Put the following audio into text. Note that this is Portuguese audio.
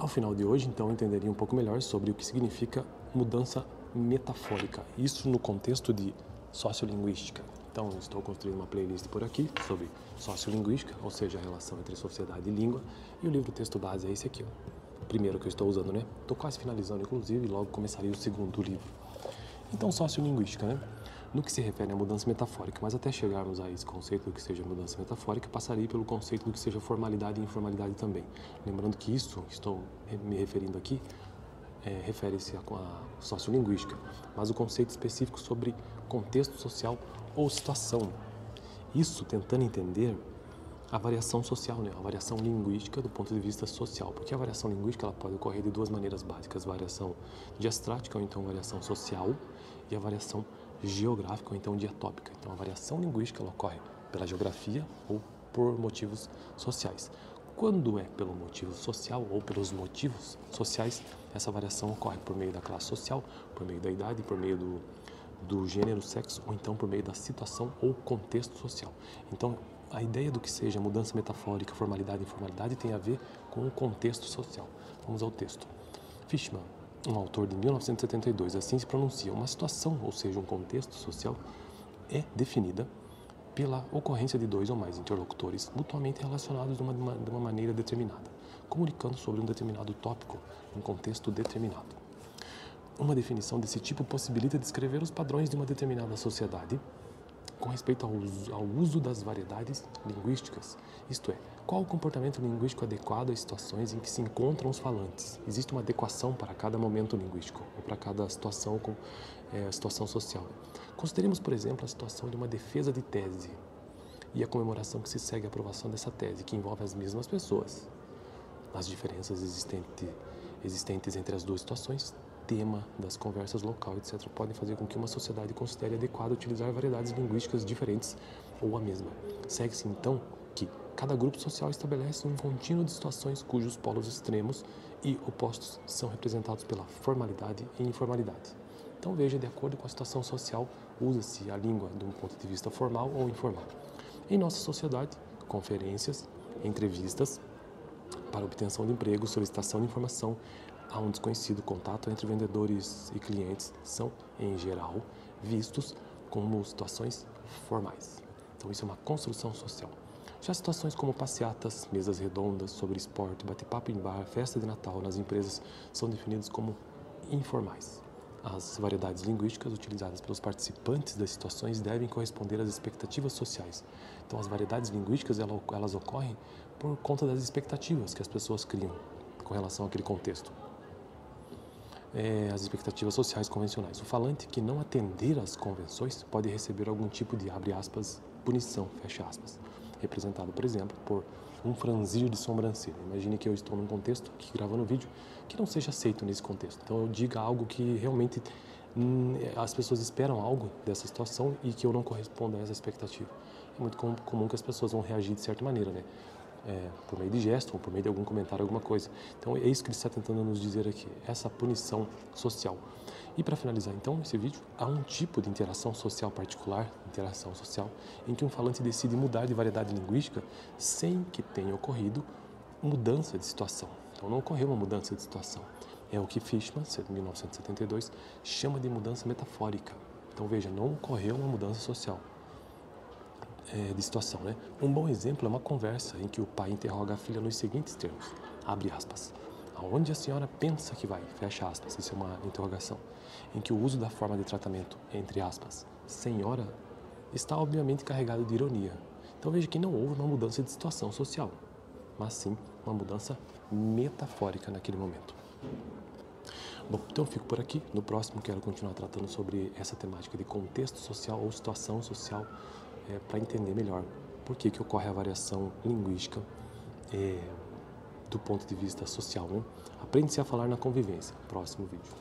Ao final de hoje, então, entenderia um pouco melhor sobre o que significa mudança metafórica, isso no contexto de sociolinguística. Então, estou construindo uma playlist por aqui sobre sociolinguística, ou seja, a relação entre sociedade e língua, e o livro texto base é esse aqui, ó. O primeiro que eu estou usando, né? Estou quase finalizando, inclusive, e logo começaria o segundo livro. Então, sociolinguística, né? No que se refere à mudança metafórica, mas até chegarmos a esse conceito do que seja mudança metafórica, passaria pelo conceito do que seja formalidade e informalidade também. Lembrando que isso que estou me referindo aqui refere-se à sociolinguística, mas o conceito específico sobre contexto social ou situação. Isso tentando entender a variação social, né? A variação linguística do ponto de vista social, porque a variação linguística ela pode ocorrer de duas maneiras básicas, variação diastrática ou então variação social e a variação geográfica ou então diatópica. Então a variação linguística ela ocorre pela geografia ou por motivos sociais. Quando é pelo motivo social ou pelos motivos sociais, essa variação ocorre por meio da classe social, por meio da idade, por meio do gênero, sexo ou então por meio da situação ou contexto social. Então, a ideia do que seja mudança metafórica, formalidade e informalidade tem a ver com o contexto social. Vamos ao texto. Fishman, um autor de 1972, assim se pronuncia: uma situação, ou seja, um contexto social, é definida pela ocorrência de dois ou mais interlocutores mutuamente relacionados de uma maneira determinada, comunicando sobre um determinado tópico em contexto determinado. Uma definição desse tipo possibilita descrever os padrões de uma determinada sociedade com respeito ao uso das variedades linguísticas, isto é, qual o comportamento linguístico adequado às situações em que se encontram os falantes. Existe uma adequação para cada momento linguístico, ou para cada situação, situação social. Consideremos, por exemplo, a situação de uma defesa de tese e a comemoração que se segue à aprovação dessa tese, que envolve as mesmas pessoas. As diferenças existentes entre as duas situações, tema das conversas local, etc., podem fazer com que uma sociedade considere adequado utilizar variedades linguísticas diferentes ou a mesma. Segue-se, então, que cada grupo social estabelece um contínuo de situações cujos polos extremos e opostos são representados pela formalidade e informalidade. Então, veja, de acordo com a situação social, usa-se a língua de um ponto de vista formal ou informal. Em nossa sociedade, conferências, entrevistas para obtenção de emprego, solicitação de informação a um desconhecido, contato entre vendedores e clientes são, em geral, vistos como situações formais. Então, isso é uma construção social. Já situações como passeatas, mesas redondas sobre esporte, bate-papo em bar, festa de Natal nas empresas são definidas como informais. As variedades linguísticas utilizadas pelos participantes das situações devem corresponder às expectativas sociais. Então, as variedades linguísticas elas ocorrem por conta das expectativas que as pessoas criam com relação àquele contexto. As expectativas sociais convencionais. O falante que não atender às convenções pode receber algum tipo de, abre aspas, punição, fecha aspas, representado, por exemplo, por um franzir de sobrancelha. Imagine que eu estou num contexto, aqui gravando vídeo, que não seja aceito nesse contexto. Então eu diga algo que realmente as pessoas esperam algo dessa situação e que eu não corresponda a essa expectativa. É muito comum que as pessoas vão reagir de certa maneira, né? Por meio de gesto ou por meio de algum comentário, alguma coisa. Então é isso que ele está tentando nos dizer aqui, essa punição social. E para finalizar então esse vídeo, há um tipo de interação social particular, interação social, em que um falante decide mudar de variedade linguística sem que tenha ocorrido mudança de situação. Então não ocorreu uma mudança de situação. É o que Fishman, em 1972, chama de mudança metafórica. Então veja, não ocorreu uma mudança social. De situação, né? Um bom exemplo é uma conversa em que o pai interroga a filha nos seguintes termos, abre aspas, aonde a senhora pensa que vai, fecha aspas, isso é uma interrogação, em que o uso da forma de tratamento, entre aspas, senhora, está obviamente carregado de ironia. Então veja que não houve uma mudança de situação social, mas sim uma mudança metafórica naquele momento. Bom, então eu fico por aqui. No próximo quero continuar tratando sobre essa temática de contexto social ou situação social para entender melhor por que ocorre a variação linguística do ponto de vista social, né? Aprende-se a falar na convivência. Próximo vídeo.